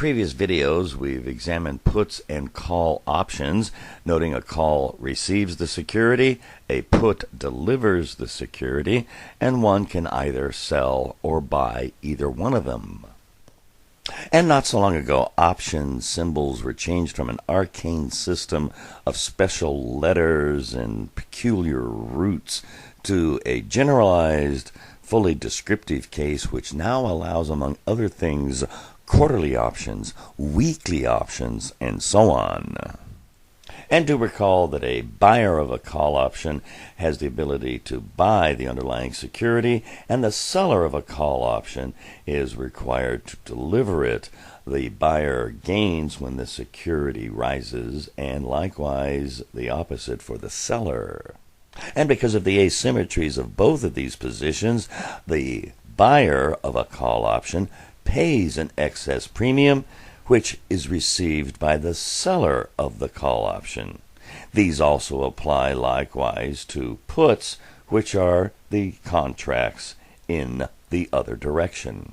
previous videos, we've examined puts and call options, noting a call receives the security, a put delivers the security, and one can either sell or buy either one of them. And not so long ago, option symbols were changed from an arcane system of special letters and peculiar roots to a generalized, fully descriptive case which now allows, among other things, quarterly options, weekly options, and so on. And do recall that a buyer of a call option has the ability to buy the underlying security, and the seller of a call option is required to deliver it. The buyer gains when the security rises, and likewise the opposite for the seller. And because of the asymmetries of both of these positions, the buyer of a call option pays an excess premium, which is received by the seller of the call option. These also apply likewise to puts, which are the contracts in the other direction.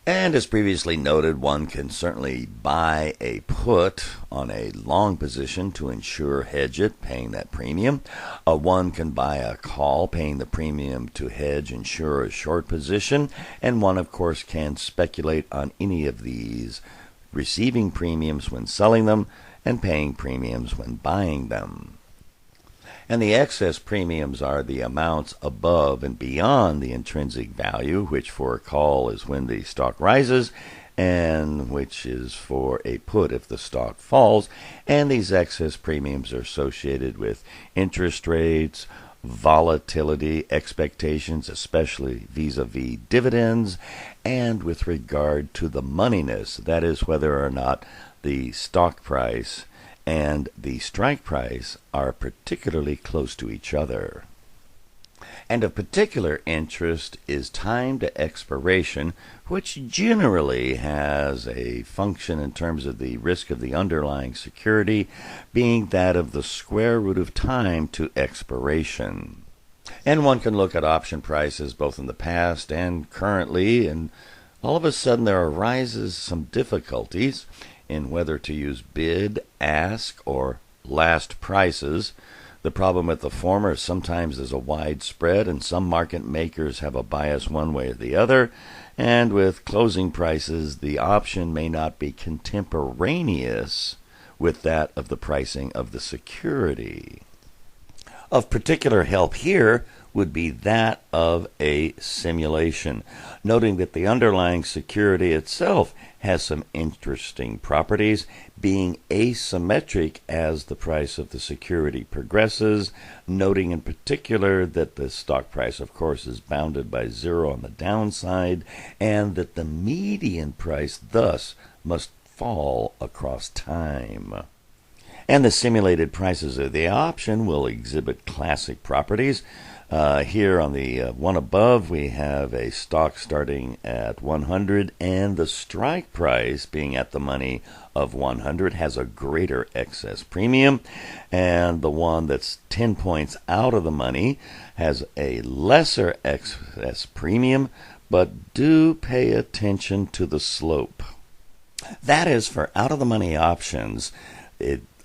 And as previously noted, one can certainly buy a put on a long position to ensure hedge it, paying that premium. One can buy a call, paying the premium to hedge, ensure a short position. And one, of course, can speculate on any of these, receiving premiums when selling them and paying premiums when buying them. And the excess premiums are the amounts above and beyond the intrinsic value, which for a call is when the stock rises, and which is for a put if the stock falls. And these excess premiums are associated with interest rates, volatility expectations, especially vis-a-vis dividends, and with regard to the moneyness, that is whether or not the stock price and the strike price are particularly close to each other. And of particular interest is time to expiration, which generally has a function in terms of the risk of the underlying security being that of the square root of time to expiration. And one can look at option prices both in the past and currently, and all of a sudden there arises some difficulties in whether to use bid, ask, or last prices. The problem with the former is sometimes there's a wide spread, and some market makers have a bias one way or the other. And with closing prices, the option may not be contemporaneous with that of the pricing of the security. Of particular help here would be that of a simulation, noting that the underlying security itself has some interesting properties, being asymmetric as the price of the security progresses, noting in particular that the stock price, of course, is bounded by zero on the downside, and that the median price thus must fall across time. And the simulated prices of the option will exhibit classic properties. Here on the one above, we have a stock starting at 100, and the strike price being at the money of 100 has a greater excess premium, and the one that's 10 points out of the money has a lesser excess premium, but do pay attention to the slope. That is, for out-of-the-money options,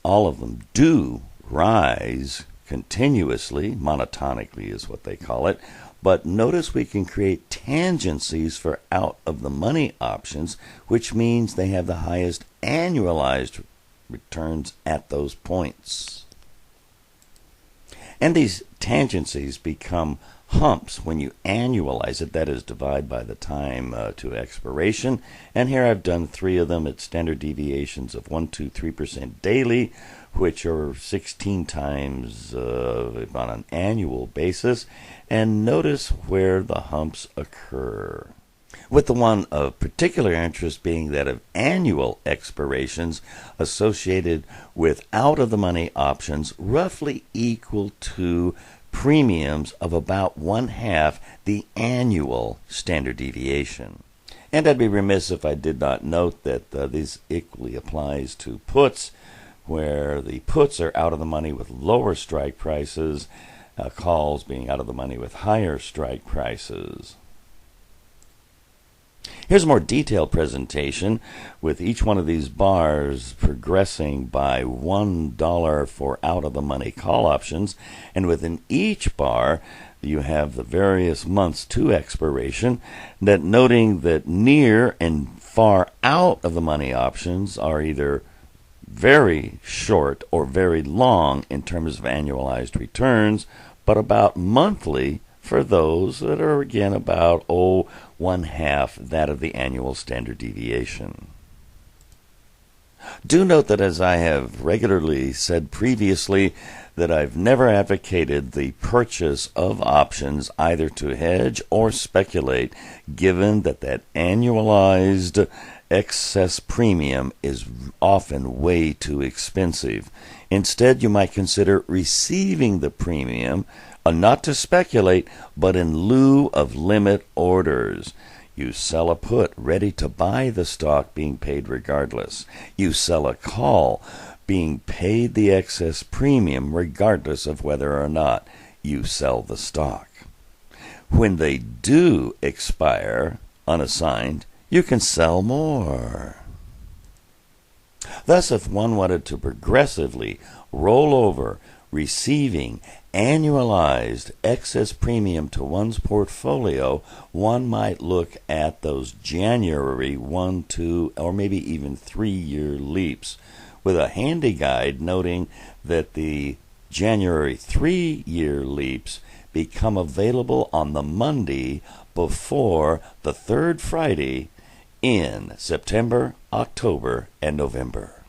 all of them do rise continuously, monotonically is what they call it, but notice we can create tangencies for out-of-the-money options, which means they have the highest annualized returns at those points. And these tangencies become humps when you annualize it, that is, divide by the time to expiration. And here I've done 3 of them at standard deviations of 1, 2, 3% daily, which are 16 times on an annual basis. And notice where the humps occur, with the one of particular interest being that of annual expirations associated with out-of-the-money options roughly equal to premiums of about 1/2 the annual standard deviation. And I'd be remiss if I did not note that this equally applies to puts, where the puts are out of the money with lower strike prices, calls being out of the money with higher strike prices. Here's a more detailed presentation with each one of these bars progressing by $1 for out-of-the-money call options. And within each bar, you have the various months to expiration, that noting that near and far out of the money options are either very short or very long in terms of annualized returns, but about monthly for those that are, again, about, one half that of the annual standard deviation. Do note that, as I have regularly said previously, that I've never advocated the purchase of options either to hedge or speculate, given that annualized excess premium is often way too expensive. Instead, you might consider receiving the premium, not to speculate, but in lieu of limit orders. You sell a put ready to buy the stock, being paid regardless. You sell a call being paid the excess premium regardless of whether or not you sell the stock. When they do expire unassigned, you can sell more. Thus, if one wanted to progressively roll over receiving annualized excess premium to one's portfolio, one might look at those January 1, 2, or maybe even 3-year leaps, with a handy guide noting that the January 3-year leaps become available on the Monday before the third Friday in September, October, and November.